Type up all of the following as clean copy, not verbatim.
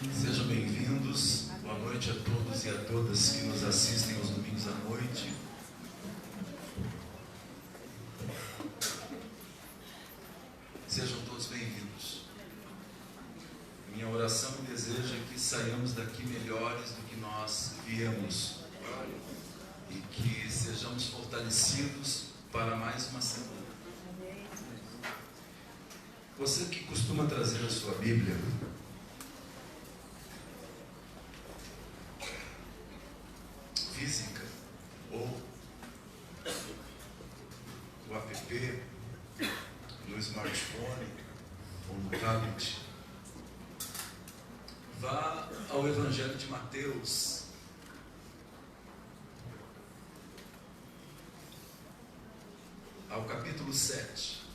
Sejam bem-vindos, boa noite a todos e a todas que nos assistem aos domingos à noite. Sejam todos bem-vindos. Minha oração e desejo é que saiamos daqui melhores do que nós viemos e que sejamos fortalecidos para mais uma semana. Você que costuma trazer a sua Bíblia, física ou o app no smartphone ou no tablet, vá ao Evangelho de Mateus, ao capítulo 7.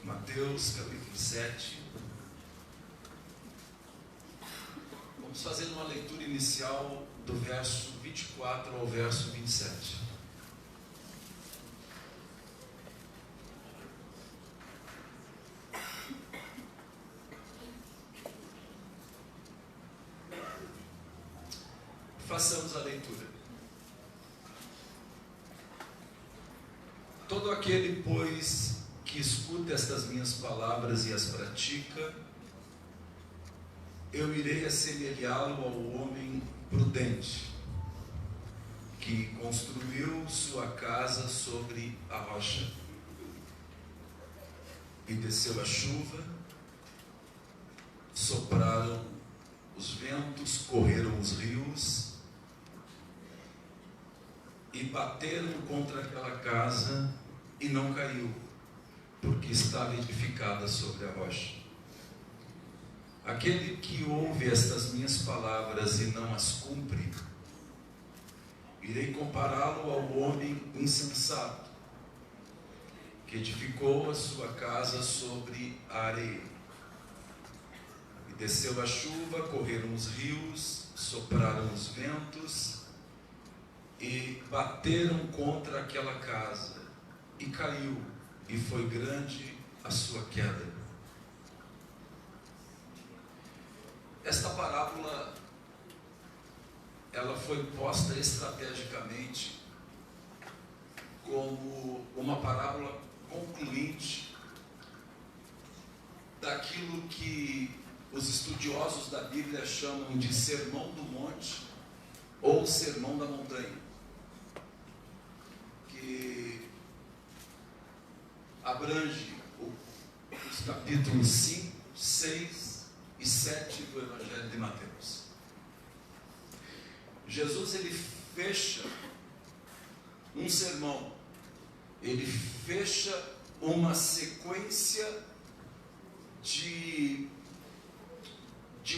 Mateus, capítulo 7. Vamos fazer uma leitura inicial do verso 24 ao verso 27. Façamos a leitura. Todo aquele, pois, que escuta estas minhas palavras e as pratica, eu irei assemelhá-lo ao homem prudente, que construiu sua casa sobre a rocha. E desceu a chuva, sopraram os ventos, correram os rios, e bateram contra aquela casa, e não caiu, porque estava edificada sobre a rocha. Aquele que ouve estas minhas palavras e não as cumpre, irei compará-lo ao homem insensato, que edificou a sua casa sobre a areia. E desceu a chuva, correram os rios, sopraram os ventos, e bateram contra aquela casa, e caiu, e foi grande a sua queda. Esta parábola, ela foi posta estrategicamente como uma parábola concluinte daquilo que os estudiosos da Bíblia chamam de Sermão do Monte ou Sermão da Montanha, que abrange os capítulos 5, 6 e 7 do Evangelho de Mateus. Jesus, ele fecha um sermão, ele fecha uma sequência de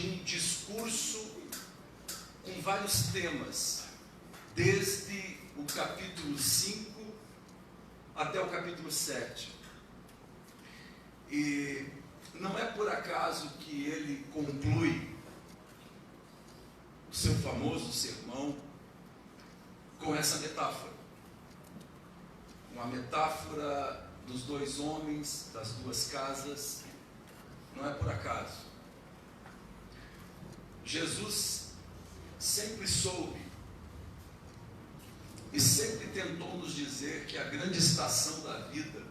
um discurso com vários temas, desde o capítulo 5 até o capítulo 7. E não é por acaso que ele conclui o seu famoso sermão com essa metáfora. Uma metáfora dos dois homens, das duas casas. Não é por acaso. Jesus sempre soube e sempre tentou nos dizer que a grande estação da vida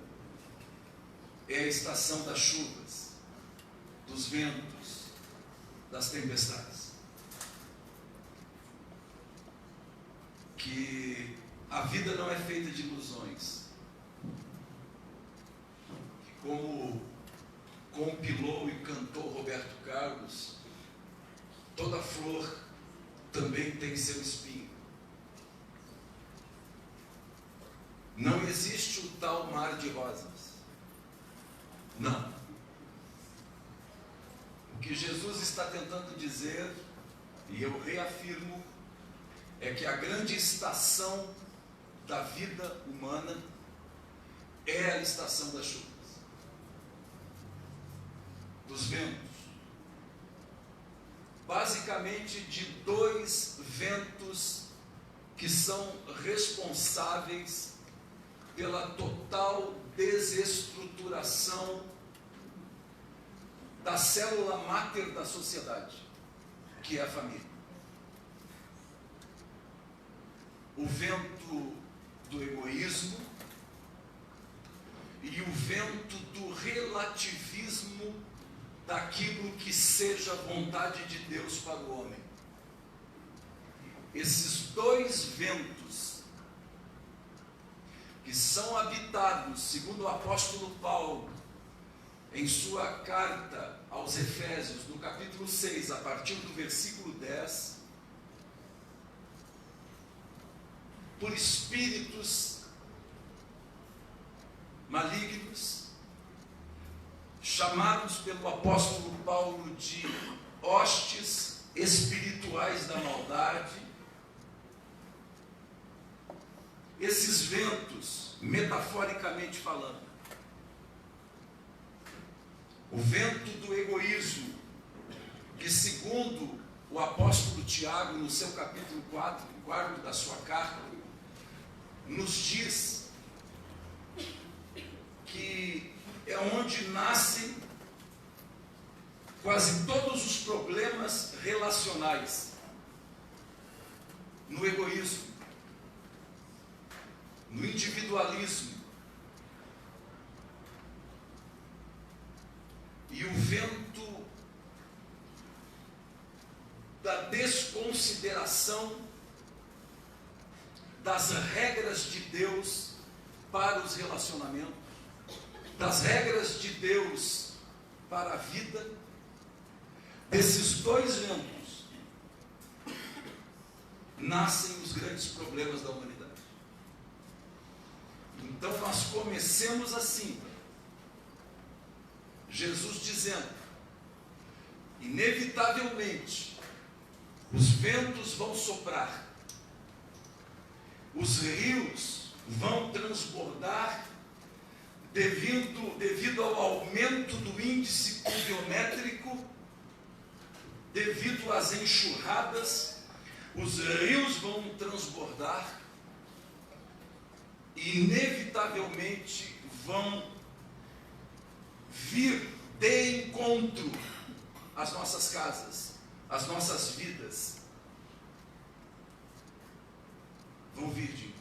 é a estação das chuvas, dos ventos, das tempestades. Que a vida não é feita de ilusões. Que, como compilou e cantou Roberto Carlos, toda flor também tem seu espinho. Não existe o tal mar de rosas. Não. O que Jesus está tentando dizer, e eu reafirmo, é que a grande estação da vida humana é a estação das chuvas, dos ventos. Basicamente de dois ventos que são responsáveis pela total desestruturação da célula máter da sociedade, que é a família. O vento do egoísmo e o vento do relativismo daquilo que seja a vontade de Deus para o homem. Esses dois ventos que são habitados, segundo o apóstolo Paulo, em sua carta aos Efésios, no capítulo 6, a partir do versículo 10, por espíritos malignos, chamados pelo apóstolo Paulo de hostes espirituais da maldade. Esses ventos, metaforicamente falando, o vento do egoísmo, que segundo o apóstolo Tiago, no seu capítulo 4 da sua carta, nos diz que é onde nascem quase todos os problemas relacionais, no egoísmo, no individualismo. E o vento da desconsideração das regras de Deus para os relacionamentos, das regras de Deus para a vida. Desses dois ventos nascem os grandes problemas da humanidade. Então nós comecemos assim, Jesus dizendo: inevitavelmente os ventos vão soprar, os rios vão transbordar devido ao aumento do índice pluviométrico, devido às enxurradas, os rios vão transbordar e inevitavelmente vão vir de encontro às nossas casas, às nossas vidas. Vão vir de encontro.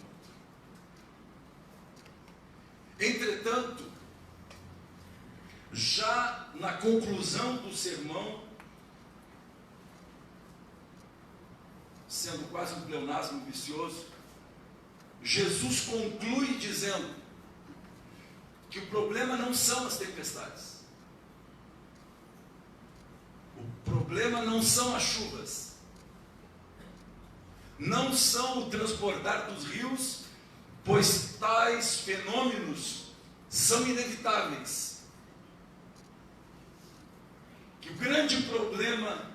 Entretanto, já na conclusão do sermão, sendo quase um pleonasmo vicioso, Jesus conclui dizendo que o problema não são as tempestades, o problema não são as chuvas, não são o transbordar dos rios, pois tais fenômenos são inevitáveis. Que o grande problema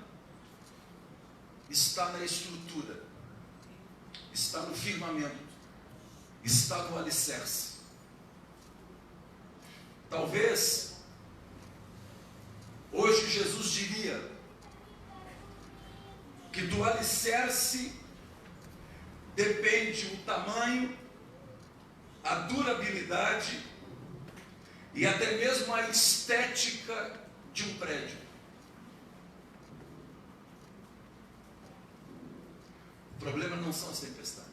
está na estrutura, está no firmamento, está no alicerce. Talvez hoje Jesus diria que do alicerce depende o tamanho, a durabilidade e até mesmo a estética de um prédio. O problema não são as tempestades.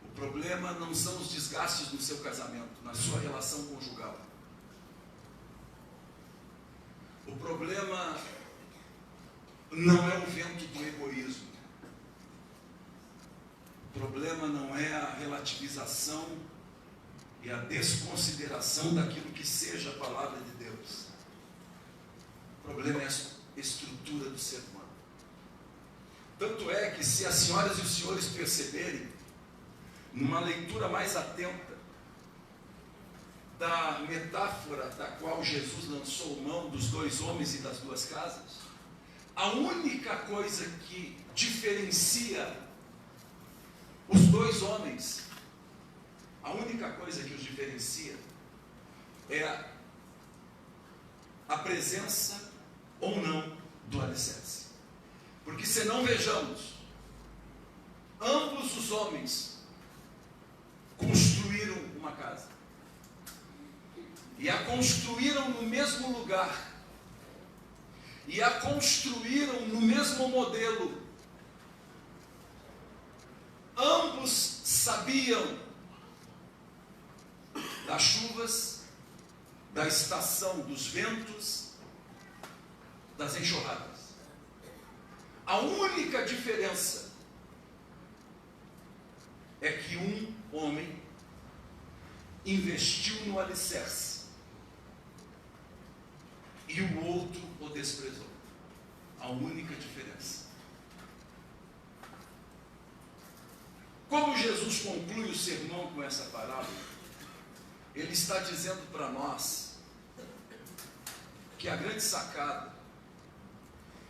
O problema não são os desgastes no seu casamento, na sua relação conjugal. O problema não é o vento do egoísmo. O problema não é a relativização e a desconsideração daquilo que seja a palavra de Deus. O problema é a estrutura do ser humano. Tanto é que, se as senhoras e os senhores perceberem, numa leitura mais atenta da metáfora da qual Jesus lançou mão dos dois homens e das duas casas, a única coisa que diferencia os dois homens, a única coisa que os diferencia é a presença ou não do alicerce. Porque senão, vejamos, ambos os homens construíram uma casa. E a construíram no mesmo lugar. E a construíram no mesmo modelo. Ambos sabiam das chuvas, da estação dos ventos, das enxurradas. A única diferença é que um homem investiu no alicerce e o outro o desprezou. A única diferença. Como Jesus conclui o sermão com essa parábola, ele está dizendo para nós que a grande sacada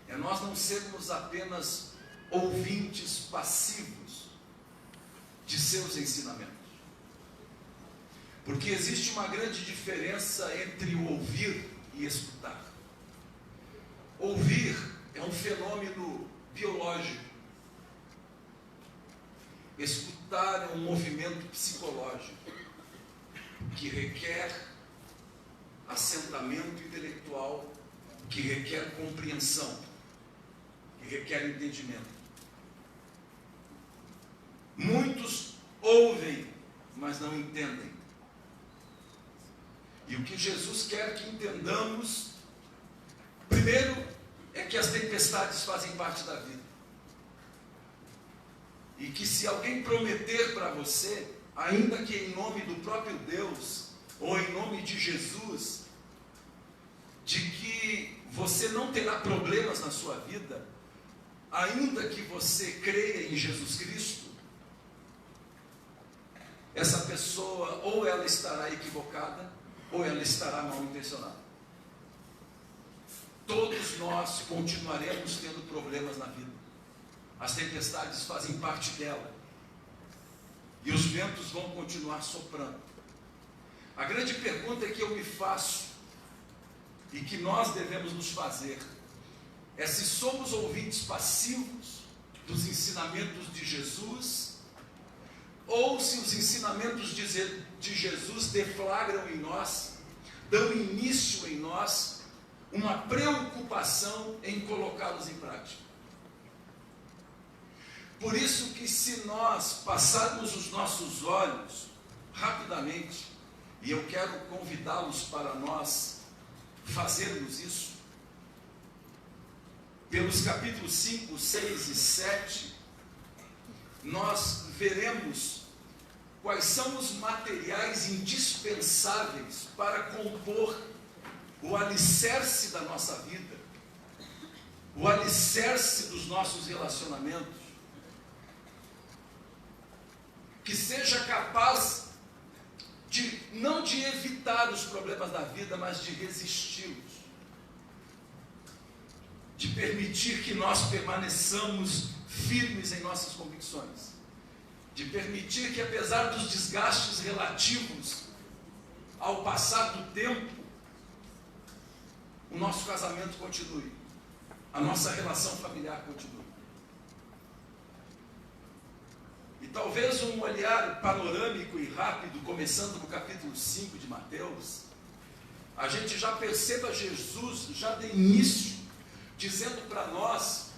é nós não sermos apenas ouvintes passivos de seus ensinamentos. Porque existe uma grande diferença entre o ouvir e escutar. Ouvir é um fenômeno biológico. Escutar é um movimento psicológico que requer assentamento intelectual, que requer compreensão, que requer entendimento. Muitos ouvem, mas não entendem. E o que Jesus quer que entendamos, primeiro, é que as tempestades fazem parte da vida. E que se alguém prometer para você, ainda que em nome do próprio Deus, ou em nome de Jesus, de que você não terá problemas na sua vida, ainda que você creia em Jesus Cristo, essa pessoa ou ela estará equivocada, ou ela estará mal intencionada. Todos nós continuaremos tendo problemas na vida. As tempestades fazem parte dela. E os ventos vão continuar soprando. A grande pergunta que eu me faço, e que nós devemos nos fazer, é se somos ouvintes passivos dos ensinamentos de Jesus, ou se os ensinamentos de Jesus deflagram em nós, dão início em nós, uma preocupação em colocá-los em prática. Por isso que se nós passarmos os nossos olhos rapidamente, e eu quero convidá-los para nós fazermos isso, pelos capítulos 5, 6 e 7, nós veremos quais são os materiais indispensáveis para compor o alicerce da nossa vida, o alicerce dos nossos relacionamentos, que seja capaz não de evitar os problemas da vida, mas de resisti-los, de permitir que nós permaneçamos firmes em nossas convicções, de permitir que, apesar dos desgastes relativos ao passar do tempo, o nosso casamento continue, a nossa relação familiar continue. E talvez um olhar panorâmico e rápido, começando no capítulo 5 de Mateus, a gente já perceba Jesus, já de início, dizendo para nós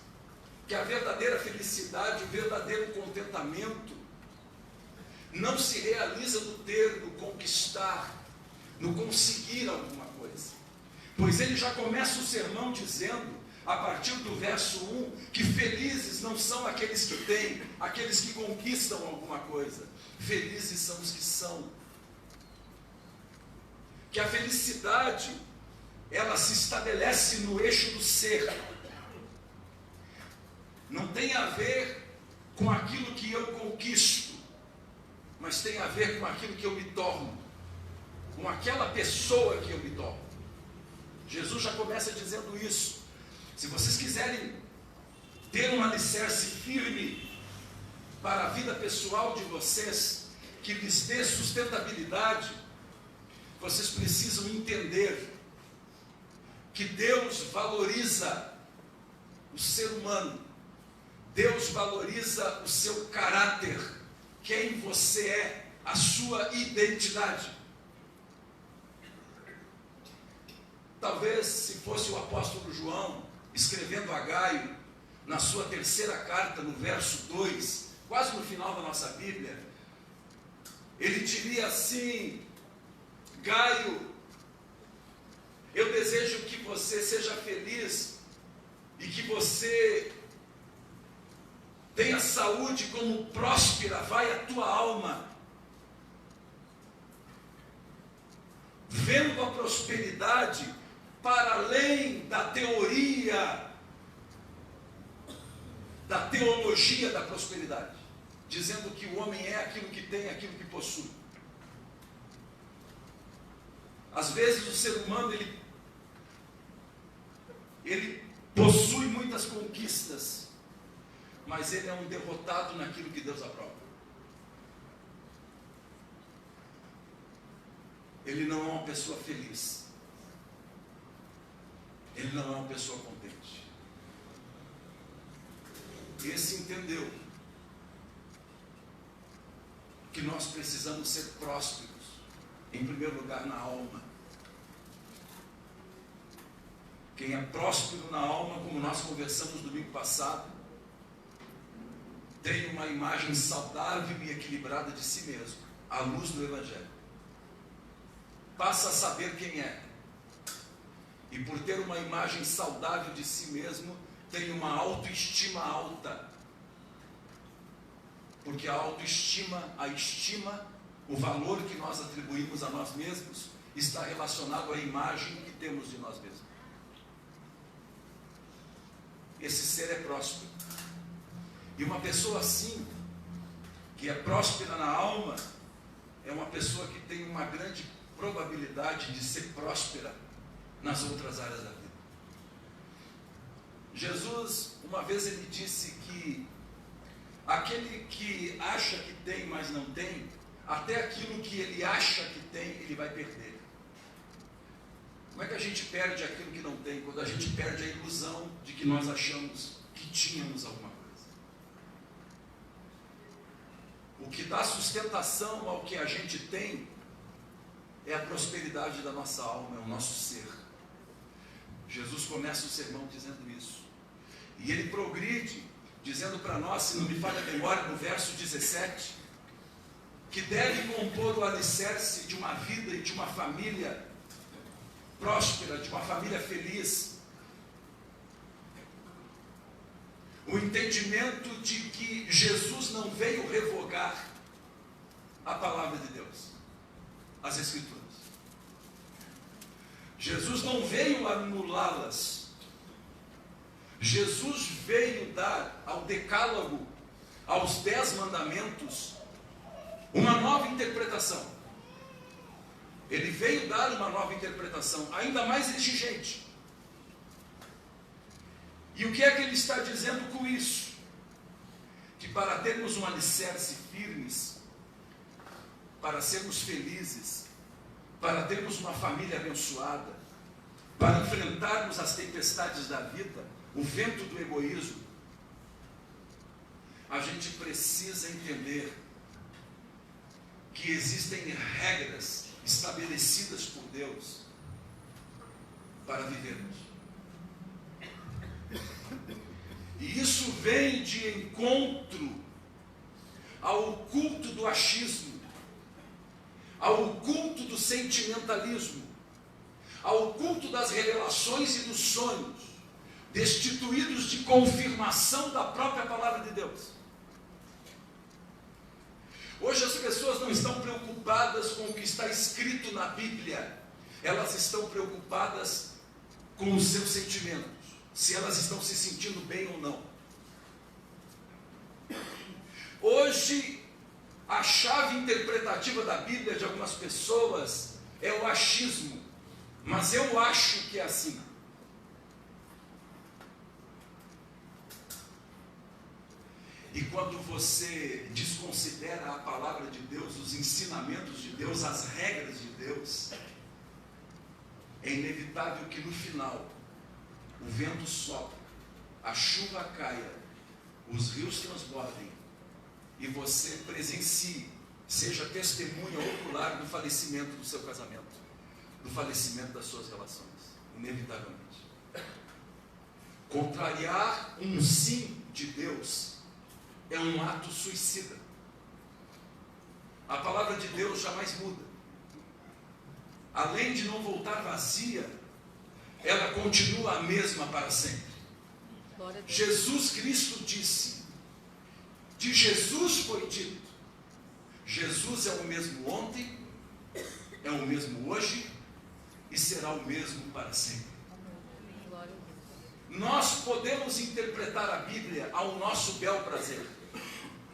que a verdadeira felicidade, o verdadeiro contentamento, não se realiza no ter, no conquistar, no conseguir alguma coisa. Pois ele já começa o sermão dizendo, a partir do verso 1, que felizes não são aqueles que têm, aqueles que conquistam alguma coisa. Felizes são os que são. Que a felicidade, ela se estabelece no eixo do ser. Não tem a ver com aquilo que eu conquisto, mas tem a ver com aquilo que eu me torno, com aquela pessoa que eu me torno. Jesus já começa dizendo isso. Se vocês quiserem ter um alicerce firme para a vida pessoal de vocês, que lhes dê sustentabilidade, vocês precisam entender que Deus valoriza o ser humano, Deus valoriza o seu caráter, quem você é, a sua identidade. Talvez se fosse o apóstolo João escrevendo a Gaio, na sua terceira carta, no verso 2, quase no final da nossa Bíblia, ele diria assim: Gaio, eu desejo que você seja feliz e que você tenha saúde, como próspera vai a tua alma. Vendo a prosperidade para além da teoria, da teologia da prosperidade, dizendo que o homem é aquilo que tem, aquilo que possui. Às vezes o ser humano, ele possui muitas conquistas, mas ele é um derrotado naquilo que Deus aprova. Ele não é uma pessoa feliz. Ele não é uma pessoa contente. Esse entendeu que nós precisamos ser prósperos, em primeiro lugar na alma. Quem é próspero na alma, como nós conversamos no domingo passado, tem uma imagem saudável e equilibrada de si mesmo, à luz do Evangelho. Passa a saber quem é. E por ter uma imagem saudável de si mesmo, tem uma autoestima alta. Porque a autoestima, a estima, o valor que nós atribuímos a nós mesmos, está relacionado à imagem que temos de nós mesmos. Esse ser é próspero. E uma pessoa assim, que é próspera na alma, é uma pessoa que tem uma grande probabilidade de ser próspera nas outras áreas da vida. Jesus, uma vez ele disse que aquele que acha que tem, mas não tem, até aquilo que ele acha que tem, ele vai perder. Como é que a gente perde aquilo que não tem? Quando a gente perde a ilusão de que nós achamos que tínhamos alguma coisa. O que dá sustentação ao que a gente tem é a prosperidade da nossa alma, é o nosso ser. Jesus começa o sermão dizendo isso. E ele progride, dizendo para nós, se não me falha a memória, no verso 17, que deve compor o alicerce de uma vida e de uma família próspera, de uma família feliz. O entendimento de que Jesus não veio revogar a palavra de Deus, as Escrituras. Jesus não veio anulá-las. Jesus veio dar ao decálogo, aos 10 mandamentos, uma nova interpretação. Ele veio dar uma nova interpretação, ainda mais exigente. E o que é que ele está dizendo com isso? Que para termos um alicerce firmes, para sermos felizes, para termos uma família abençoada, para enfrentarmos as tempestades da vida, o vento do egoísmo, a gente precisa entender que existem regras estabelecidas por Deus para vivermos. E isso vem de encontro ao culto do achismo, ao culto do sentimentalismo, ao culto das revelações e dos sonhos, destituídos de confirmação da própria palavra de Deus. Hoje as pessoas não estão preocupadas com o que está escrito na Bíblia, elas estão preocupadas com os seus sentimentos, se elas estão se sentindo bem ou não. Hoje, a chave interpretativa da Bíblia de algumas pessoas é o achismo, mas eu acho que é assim. E quando você desconsidera a palavra de Deus, os ensinamentos de Deus, as regras de Deus, é inevitável que no final o vento sopre, a chuva caia, os rios transbordem e você presencie, seja testemunha ocular do falecimento do seu casamento, do falecimento das suas relações, inevitavelmente. Contrariar um sim de Deus é um ato suicida. A palavra de Deus jamais muda. Além de não voltar vazia, ela continua a mesma para sempre. Jesus Cristo disse, de Jesus foi dito, Jesus é o mesmo ontem, é o mesmo hoje e será o mesmo para sempre. Nós podemos interpretar a Bíblia ao nosso bel prazer,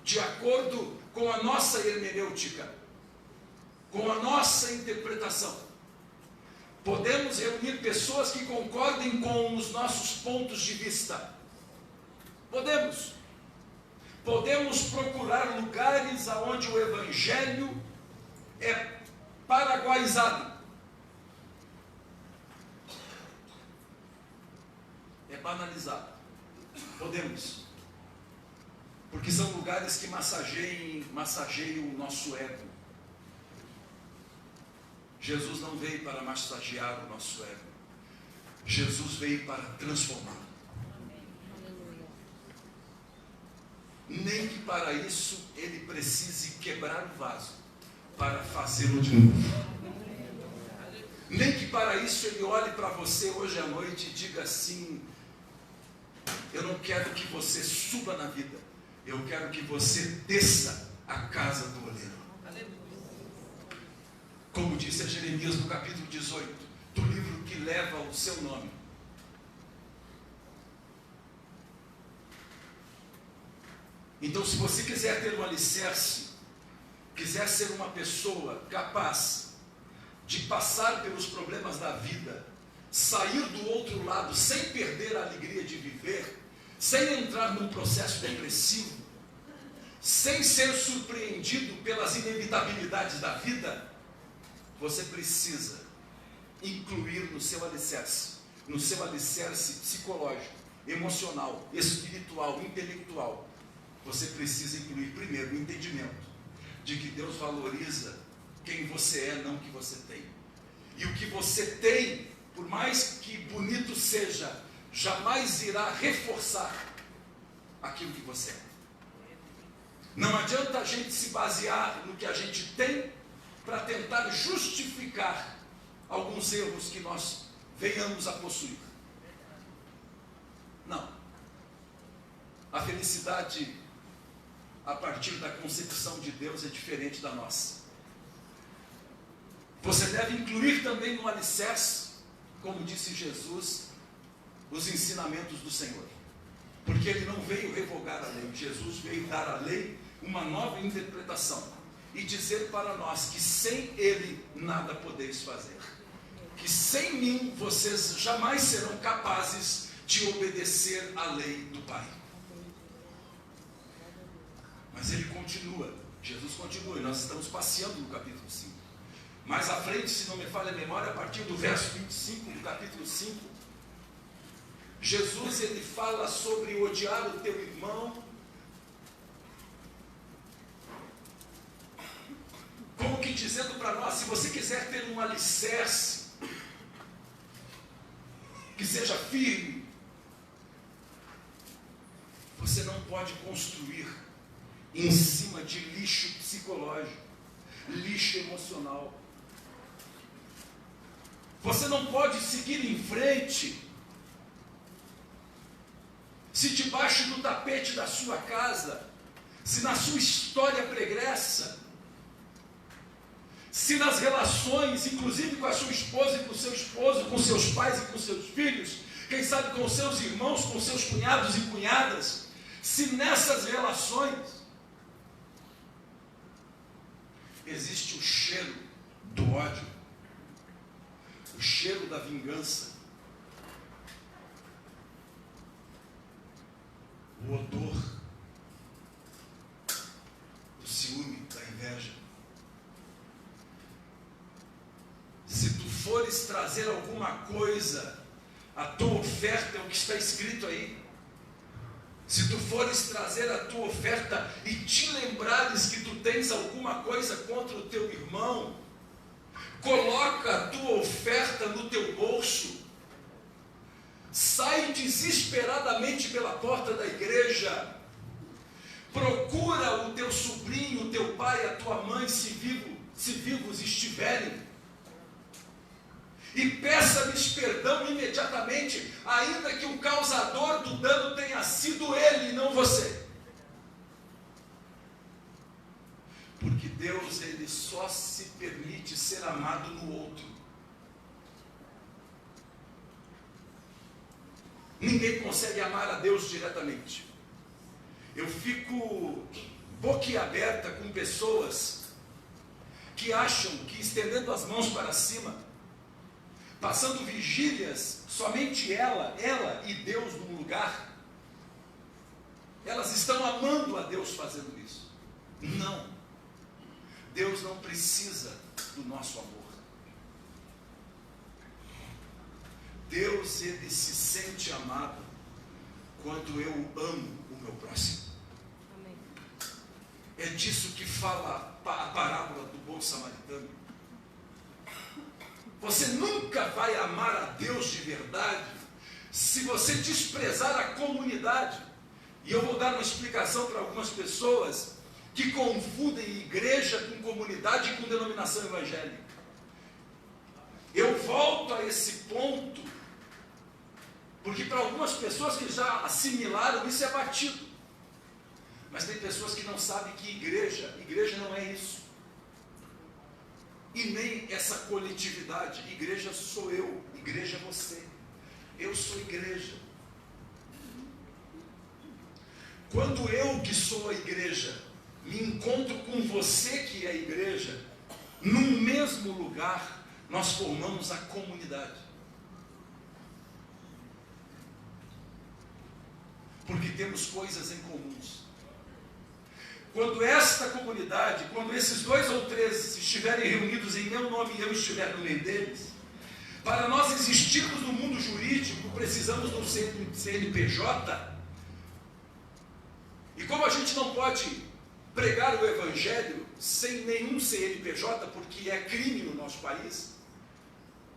de acordo com a nossa hermenêutica, com a nossa interpretação. Podemos reunir pessoas que concordem com os nossos pontos de vista. Podemos procurar lugares onde o Evangelho é paraguaizado, é banalizado. Podemos, porque são lugares que massageiam o nosso ego. Jesus não veio para massagear o nosso ego. Jesus veio para transformá-lo. Nem que para isso ele precise quebrar o vaso para fazê-lo de novo. Nem que para isso ele olhe para você hoje à noite e diga assim: eu não quero que você suba na vida, eu quero que você desça a casa do oleiro. Como disse a Jeremias no capítulo 18, do livro que leva o seu nome. Então, se você quiser ter um alicerce, quiser ser uma pessoa capaz de passar pelos problemas da vida, sair do outro lado sem perder a alegria de viver, sem entrar num processo depressivo, sem ser surpreendido pelas inevitabilidades da vida, você precisa incluir no seu alicerce psicológico, emocional, espiritual, intelectual, você precisa incluir primeiro o entendimento de que Deus valoriza quem você é, não o que você tem. E o que você tem, por mais que bonito seja, jamais irá reforçar aquilo que você é. Não adianta a gente se basear no que a gente tem para tentar justificar alguns erros que nós venhamos a possuir. Não. A felicidade a partir da concepção de Deus é diferente da nossa. Você deve incluir também no alicerce, como disse Jesus, os ensinamentos do Senhor. Porque Ele não veio revogar a lei, Jesus veio dar à lei uma nova interpretação e dizer para nós que sem Ele nada podeis fazer. Que sem mim vocês jamais serão capazes de obedecer à lei do Pai. Mas Ele continua, Jesus continua, e nós estamos passeando no capítulo 5. Mais à frente, se não me falha a memória, a partir do verso 25 do capítulo 5, Jesus ele fala sobre odiar o teu irmão, como que dizendo para nós, se você quiser ter um alicerce que seja firme, você não pode construir em cima de lixo psicológico, lixo emocional. Você não pode seguir em frente se debaixo do tapete da sua casa, se na sua história pregressa, se nas relações, inclusive com a sua esposa e com o seu esposo, com seus pais e com seus filhos, quem sabe com seus irmãos, com seus cunhados e cunhadas, se nessas relações existe o cheiro do ódio, o cheiro da vingança, o odor do ciúme, da inveja. Se tu fores trazer alguma coisa, a tua oferta é o que está escrito aí. Se tu fores trazer a tua oferta e te lembrares que tu tens alguma coisa contra o teu irmão, coloca a tua oferta no teu bolso, sai desesperadamente pela porta da igreja, procura o teu sobrinho, o teu pai, a tua mãe, se vivos estiverem, e peça-lhes perdão imediatamente, ainda que o causador do dano tenha sido ele e não você. Porque Deus, ele só se permite ser amado no outro. Ninguém consegue amar a Deus diretamente. Eu fico boquiaberta com pessoas que acham que estendendo as mãos para cima, passando vigílias, somente ela e Deus num lugar, elas estão amando a Deus fazendo isso. Não. Deus não precisa do nosso amor. Deus, ele se sente amado quando eu amo o meu próximo. Amém. É disso que fala a parábola do bom samaritano. Você nunca vai amar a Deus de verdade se você desprezar a comunidade. E eu vou dar uma explicação para algumas pessoas que confundem igreja com comunidade e com denominação evangélica. Eu volto a esse ponto, porque para algumas pessoas que já assimilaram, isso é batido. Mas tem pessoas que não sabem que igreja não é isso. E nem essa coletividade. Igreja sou eu, igreja é você. Eu sou igreja. Quando eu, que sou a igreja, me encontro com você, que é a igreja, num mesmo lugar, nós formamos a comunidade. Porque temos coisas em comuns. Quando esta comunidade, quando esses 2 ou 3 estiverem reunidos em meu nome e eu estiver no meio deles, para nós existirmos no mundo jurídico, precisamos do CNPJ. E como a gente não pode pregar o evangelho sem nenhum CNPJ, porque é crime no nosso país,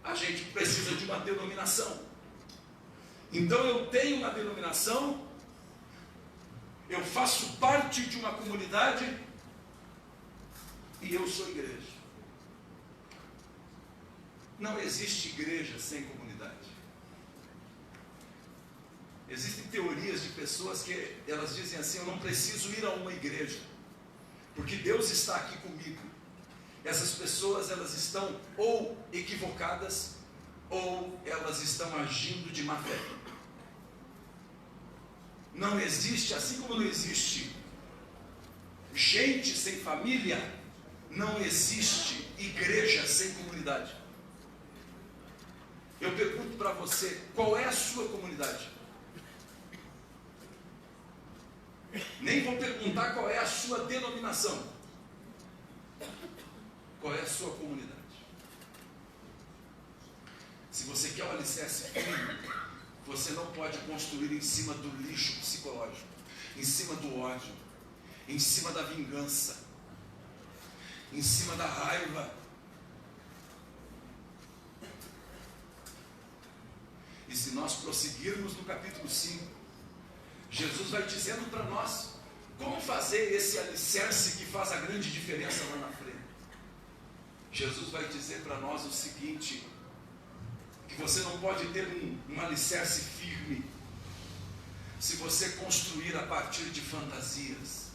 a gente precisa de uma denominação. Então eu tenho uma denominação, eu faço parte de uma comunidade e eu sou igreja. Não existe igreja sem comunidade. Existem teorias de pessoas que elas dizem assim: eu não preciso ir a uma igreja, porque Deus está aqui comigo. Essas pessoas, elas estão ou equivocadas, ou elas estão agindo de má fé. Não existe, assim como não existe gente sem família, não existe igreja sem comunidade. Eu pergunto para você, qual é a sua comunidade? Nem vou perguntar qual é a sua denominação. Qual é a sua comunidade? Se você quer um alicerce firme, você não pode construir em cima do lixo psicológico, em cima do ódio, em cima da vingança, em cima da raiva. E se nós prosseguirmos no capítulo 5, Jesus vai dizendo para nós como fazer esse alicerce que faz a grande diferença lá na frente. Jesus vai dizer para nós o seguinte: que você não pode ter um alicerce firme se você construir a partir de fantasias.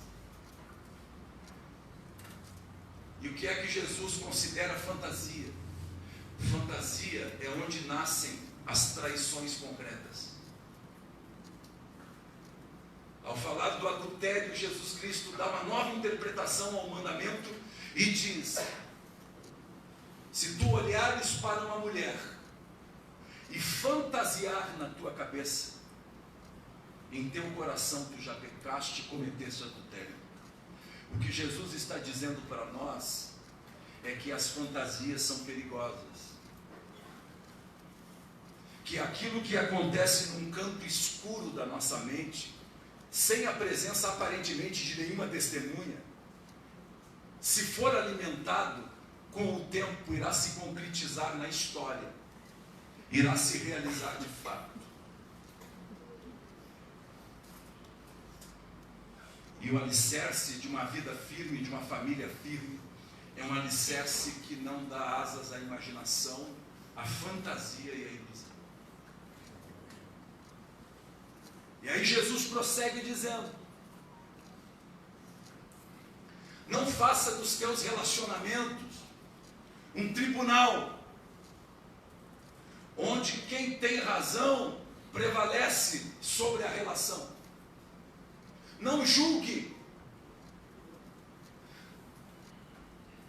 E o que é que Jesus considera fantasia? Fantasia é onde nascem as traições concretas. Ao falar do adultério, Jesus Cristo dá uma nova interpretação ao mandamento e diz: se tu olhares para uma mulher e fantasiar na tua cabeça, em teu coração tu já pecaste e cometeste adultério. O que Jesus está dizendo para nós é que as fantasias são perigosas, que aquilo que acontece num canto escuro da nossa mente sem a presença aparentemente de nenhuma testemunha, se for alimentado, com o tempo irá se concretizar na história, irá se realizar de fato. E o alicerce de uma vida firme, de uma família firme, é um alicerce que não dá asas à imaginação, à fantasia e à ilusão. E aí Jesus prossegue dizendo: não faça dos teus relacionamentos um tribunal, onde quem tem razão prevalece sobre a relação. Não julgue,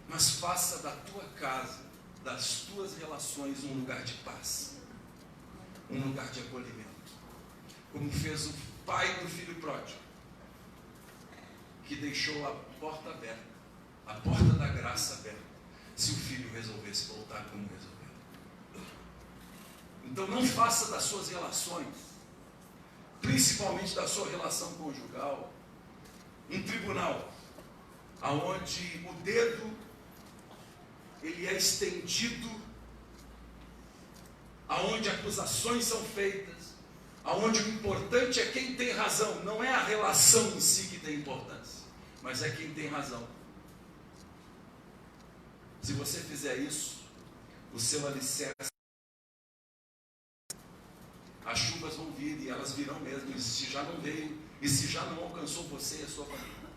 mas faça da tua casa, das tuas relações, um lugar de paz, um lugar de acolhimento, como fez o pai do filho pródigo, que deixou a porta aberta, a porta da graça aberta, se o filho resolvesse voltar como resolveu. Então não faça das suas relações, principalmente da sua relação conjugal, um tribunal, aonde o dedo ele é estendido, aonde acusações são feitas, aonde o importante é quem tem razão, não é a relação em si que tem importância, mas é quem tem razão. Se você fizer isso, o seu alicerce, as chuvas vão vir, e elas virão mesmo, e se já não veio, e se já não alcançou você e a sua família.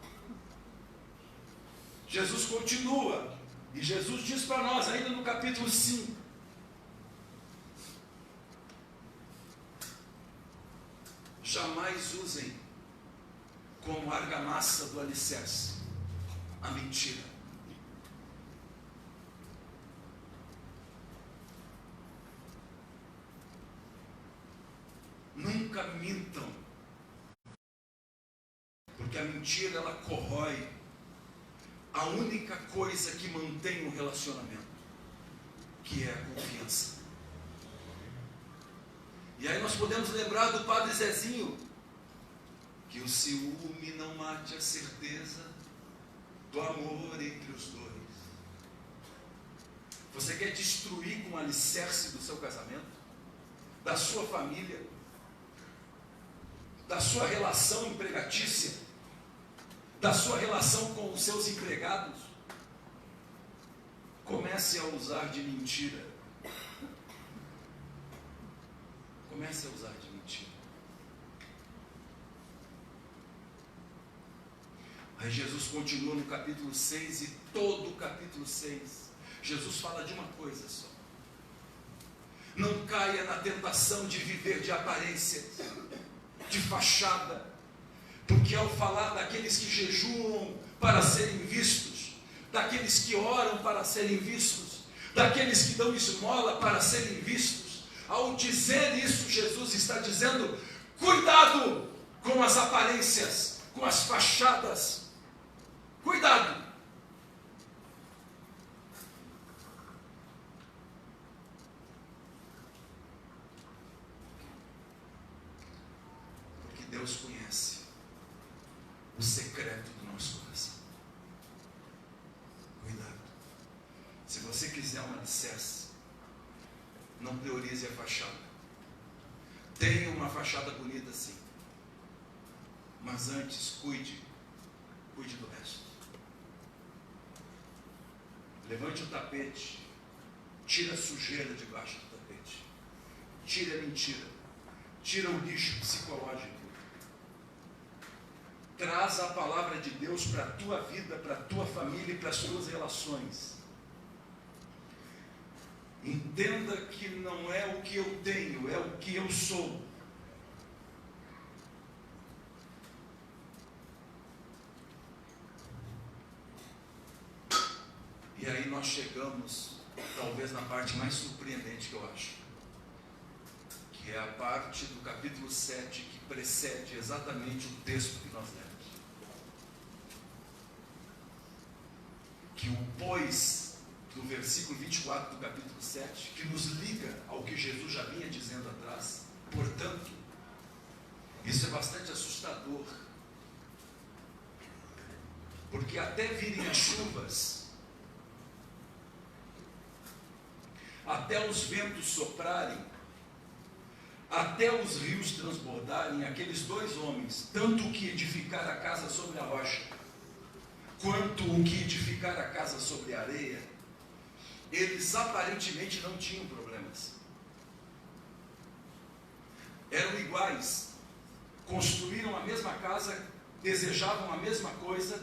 Jesus continua, e Jesus diz para nós, ainda no capítulo 5, jamais usem como argamassa do alicerce a mentira. Nunca mintam, porque a mentira ela corrói a única coisa que mantém o relacionamento, que é a confiança. E aí nós podemos lembrar do Padre Zezinho, que o ciúme não mate a certeza do amor entre os dois. Você quer destruir com o alicerce do seu casamento, da sua família, da sua relação empregatícia, da sua relação com os seus empregados? Comece a usar de mentira. Comece a usar de mentira. Aí Jesus continua no capítulo 6, e todo o capítulo 6, Jesus fala de uma coisa só: não caia na tentação de viver de aparências, de fachada, porque ao falar daqueles que jejuam para serem vistos, daqueles que oram para serem vistos, daqueles que dão esmola para serem vistos, ao dizer isso, Jesus está dizendo: cuidado com as aparências, com as fachadas, cuidado. Deus conhece o secreto do nosso coração. Cuidado. Se você quiser um alicerce, não priorize a fachada. Tenha uma fachada bonita sim, mas antes cuide do resto. Levante o tapete, tira a sujeira debaixo do tapete, tira a mentira, tira o lixo psicológico. Traz a palavra de Deus para a tua vida, para a tua família e para as tuas relações. Entenda que não é o que eu tenho, é o que eu sou. E aí nós chegamos, talvez na parte mais surpreendente que eu acho, que é a parte do capítulo 7, que precede exatamente o texto que nós lemos. Que o pois, no versículo 24 do capítulo 7, que nos liga ao que Jesus já vinha dizendo atrás. Portanto, Isso é bastante assustador, porque até virem as chuvas, até os ventos soprarem, até os rios transbordarem, aqueles dois homens, tanto o que edificar a casa sobre a rocha, quanto o que edificar a casa sobre a areia, eles aparentemente não tinham problemas. Eram iguais, construíram a mesma casa, desejavam a mesma coisa,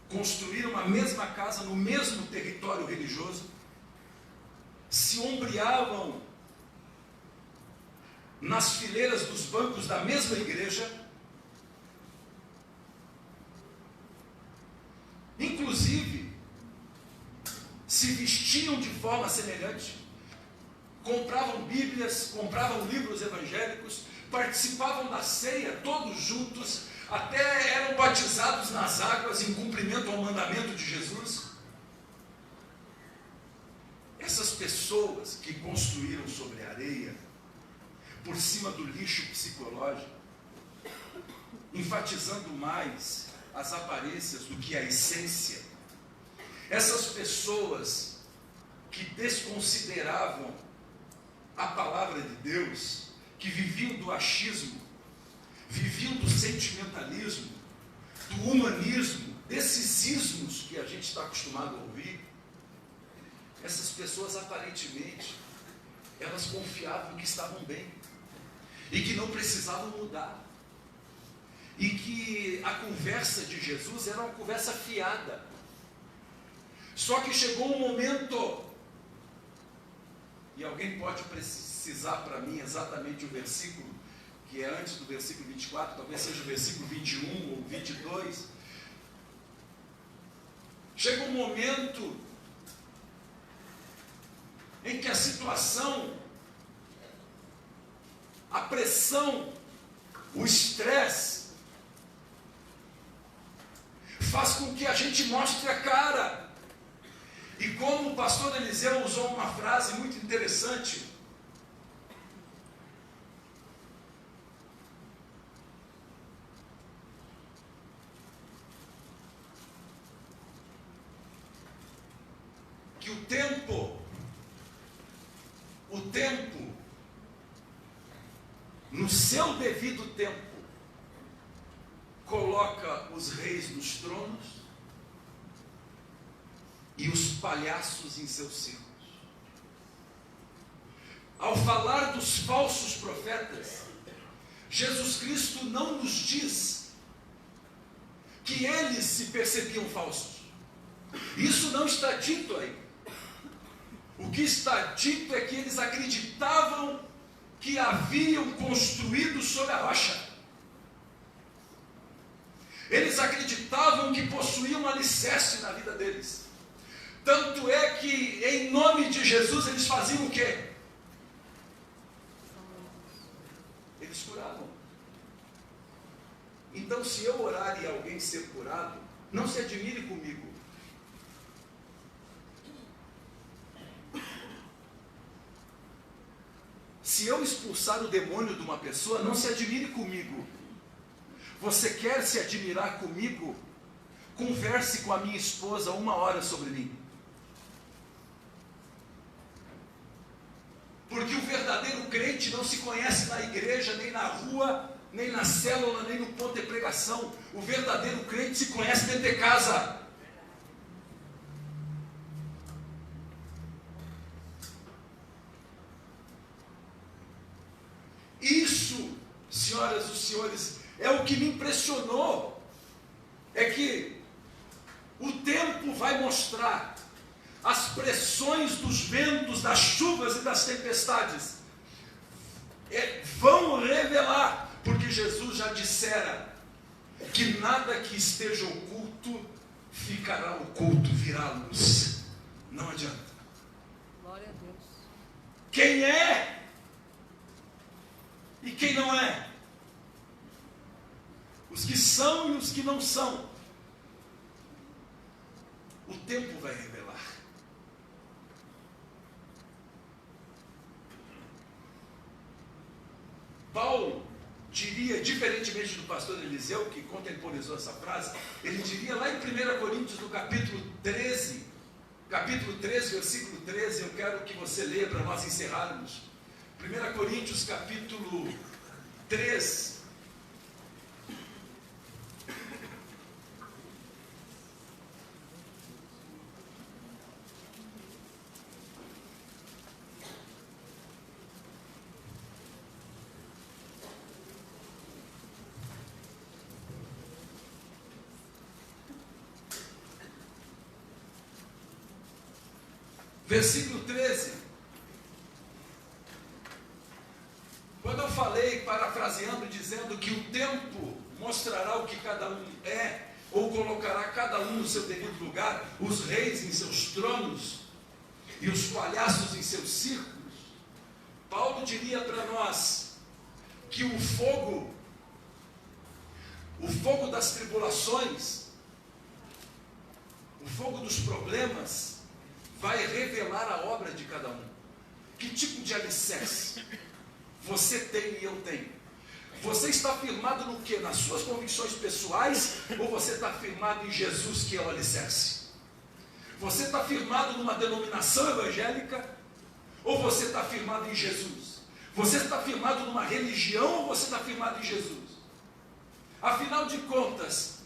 construíram a mesma casa no mesmo território religioso, se ombreavam nas fileiras dos bancos da mesma igreja, inclusive se vestiam de forma semelhante, compravam Bíblias, compravam livros evangélicos, participavam da ceia todos juntos, até eram batizados nas águas em cumprimento ao mandamento de Jesus. Essas pessoas que construíram sobre a areia, por cima do lixo psicológico, enfatizando mais as aparências do que a essência, essas pessoas que desconsideravam a palavra de Deus, que viviam do achismo, viviam do sentimentalismo, do humanismo, desses ismos que a gente está acostumado a ouvir, essas pessoas aparentemente, elas confiavam que estavam bem, e que não precisavam mudar, e que a conversa de Jesus era uma conversa fiada. Só que chegou um momento, e alguém pode precisar para mim exatamente o versículo, que é antes do versículo 24, talvez seja o versículo 21 ou 22, chegou um momento em que a situação, a pressão, o estresse, faz com que a gente mostre a cara. E como o pastor Eliseu usou uma frase muito interessante, que o tempo, no seu devido tempo, coloca os reis nos tronos e os palhaços em seus círculos. Ao falar dos falsos profetas, Jesus Cristo não nos diz que eles se percebiam falsos. Isso não está dito aí. O que está dito é que eles acreditavam que haviam construído sobre a rocha. Eles acreditavam que possuíam um alicerce na vida deles. Tanto é que, em nome de Jesus, eles faziam o quê? Eles curavam. Então, se eu orar e alguém ser curado, não se admire comigo. Se eu expulsar o demônio de uma pessoa, não se admire comigo. Você quer se admirar comigo? Converse com a minha esposa 1 hora sobre mim. Porque o verdadeiro crente não se conhece na igreja, nem na rua, nem na célula, nem no ponto de pregação. O verdadeiro crente se conhece dentro de casa. Isso, senhoras e senhores, é o que me impressionou. É que o tempo vai mostrar as pressões dos ventos, das chuvas e das tempestades. Vão revelar, porque Jesus já dissera que nada que esteja oculto ficará oculto, virá luz. Não adianta. Glória a Deus. Quem é e quem não é, os que são e os que não são, o tempo vai revelar. Paulo diria Porque, diferentemente do pastor Eliseu, que contemporizou essa frase, ele diria lá em 1 Coríntios, no capítulo 13, versículo 13, eu quero que você leia para nós encerrarmos. 1 Coríntios, capítulo 3. Versículo 13. Quando eu falei, parafraseando, dizendo que o tempo mostrará o que cada um é, ou colocará cada um no seu devido lugar, os reis em seus tronos e os palhaços em seus círculos, Paulo diria para nós que o fogo das tribulações, o fogo dos problemas, vai revelar a obra de cada um. Que tipo de alicerce você tem e eu tenho? Você está firmado no quê? Nas suas convicções pessoais, ou você está firmado em Jesus, que é o alicerce? Você está firmado numa denominação evangélica, ou você está firmado em Jesus? Você está firmado numa religião, ou você está firmado em Jesus? Afinal de contas,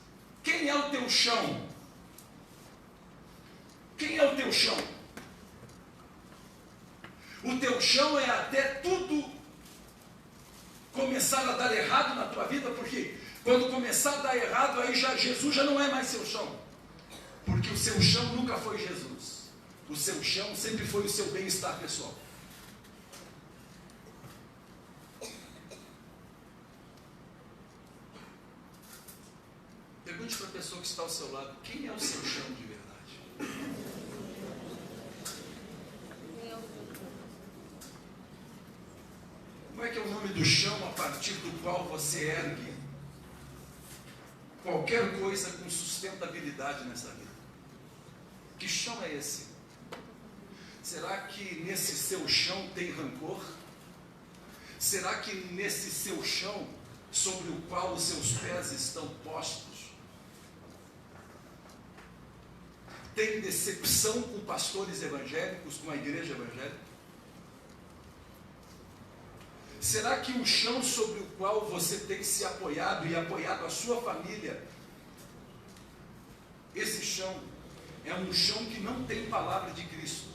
quem é o teu chão? Quem é o teu chão? O teu chão é até tudo começar a dar errado na tua vida, porque quando começar a dar errado, aí Jesus já não é mais seu chão. Porque o seu chão nunca foi Jesus. O seu chão sempre foi o seu bem-estar pessoal. Pergunte para a pessoa que está ao seu lado, quem é o seu chão de verdade? Como é que é o nome do chão a partir do qual você ergue qualquer coisa com sustentabilidade nessa vida? Que chão é esse? Será que nesse seu chão tem rancor? Será que nesse seu chão, sobre o qual os seus pés estão postos, tem decepção com pastores evangélicos, com a igreja evangélica? Será que o chão sobre o qual você tem se apoiado e apoiado a sua família, esse chão é um chão que não tem palavra de Cristo?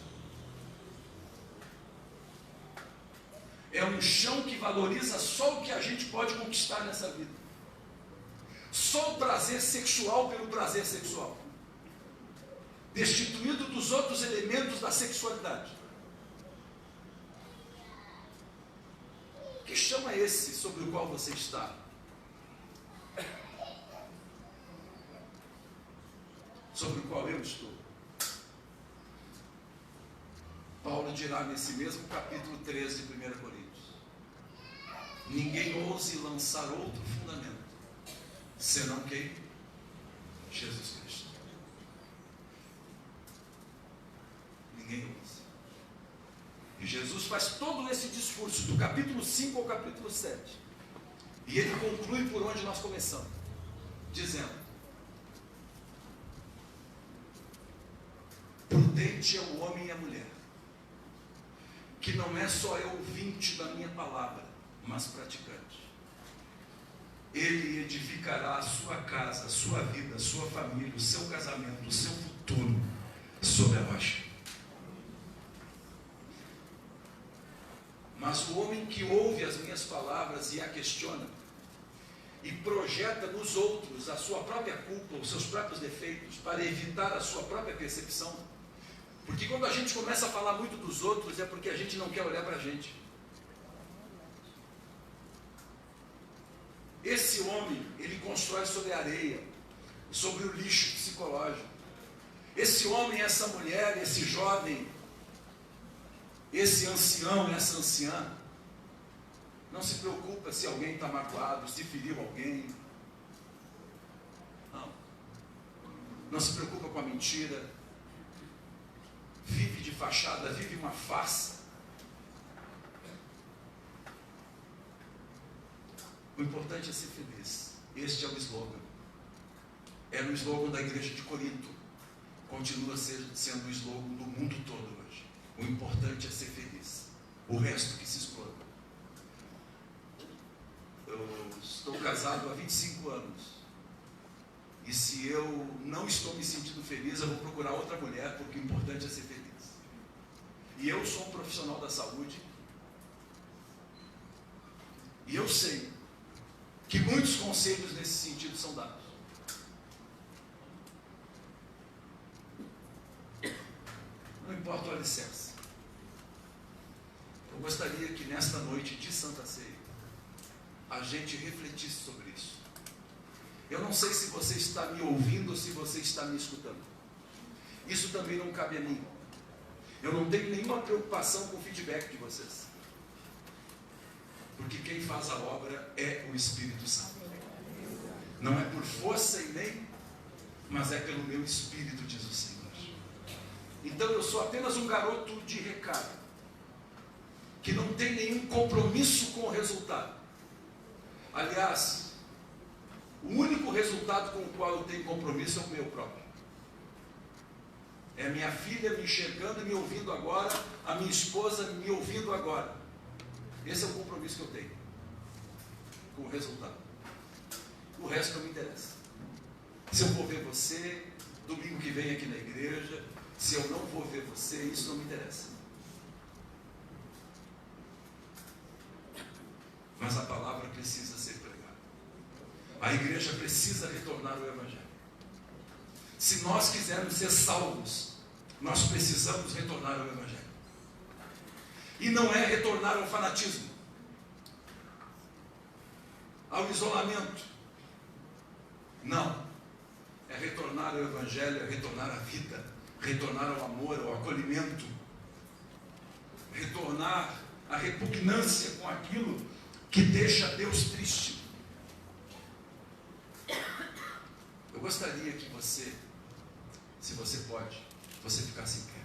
É um chão que valoriza só o que a gente pode conquistar nessa vida. Só o prazer sexual pelo prazer sexual, destituído dos outros elementos da sexualidade. Que chão é esse sobre o qual você está? Sobre o qual eu estou? Paulo dirá nesse mesmo capítulo 13 de 1 Coríntios: ninguém ouse lançar outro fundamento, senão quem? Jesus Cristo. Ninguém ousa. E Jesus faz todo esse discurso, do capítulo 5 ao capítulo 7. E ele conclui por onde nós começamos, dizendo: prudente é o homem e a mulher, que não é só ouvinte da minha palavra, mas praticante. Ele edificará a sua casa, a sua vida, a sua família, o seu casamento, o seu futuro, sobre a rocha. Mas o homem que ouve as minhas palavras e a questiona, e projeta nos outros a sua própria culpa, os seus próprios defeitos, para evitar a sua própria percepção. Porque quando a gente começa a falar muito dos outros, é porque a gente não quer olhar para a gente. Esse homem, ele constrói sobre a areia, sobre o lixo psicológico. Esse homem, essa mulher, esse jovem, esse ancião, essa anciã, não se preocupa se alguém está magoado, se feriu alguém. Não. Não se preocupa com a mentira. Vive de fachada, vive uma farsa. O importante é ser feliz. Este é o slogan. Era o slogan da igreja de Corinto. Continua sendo o slogan do mundo todo hoje. O importante é ser feliz. O resto que se exploda. Eu estou casado há 25 anos. E se eu não estou me sentindo feliz, eu vou procurar outra mulher, porque o importante é ser feliz. E eu sou um profissional da saúde. E eu sei que muitos conselhos nesse sentido são dados. Não importa o alicerce. Eu gostaria que nesta noite de Santa Ceia, a gente refletisse sobre isso. Eu não sei se você está me ouvindo ou se você está me escutando. Isso também não cabe a mim. Eu não tenho nenhuma preocupação com o feedback de vocês. Porque quem faz a obra é o Espírito Santo. Não é por força e nem, mas é pelo meu Espírito, diz o Senhor. Então eu sou apenas um garoto de recado, que não tem nenhum compromisso com o resultado. Aliás, o único resultado com o qual eu tenho compromisso é o meu próprio. É a minha filha me enxergando e me ouvindo agora, a minha esposa me ouvindo agora. Esse é o compromisso que eu tenho com o resultado. O resto não me interessa. Se eu vou ver você domingo que vem aqui na igreja, se eu não vou ver você, isso não me interessa. Mas a palavra precisa ser pregada. A igreja precisa retornar ao Evangelho. Se nós quisermos ser salvos, nós precisamos retornar ao Evangelho. E não é retornar ao fanatismo, ao isolamento. Não. É retornar ao Evangelho, é retornar à vida, retornar ao amor, ao acolhimento, retornar à repugnância com aquilo que deixa Deus triste. Eu gostaria que você, se você pode, você ficasse em pé.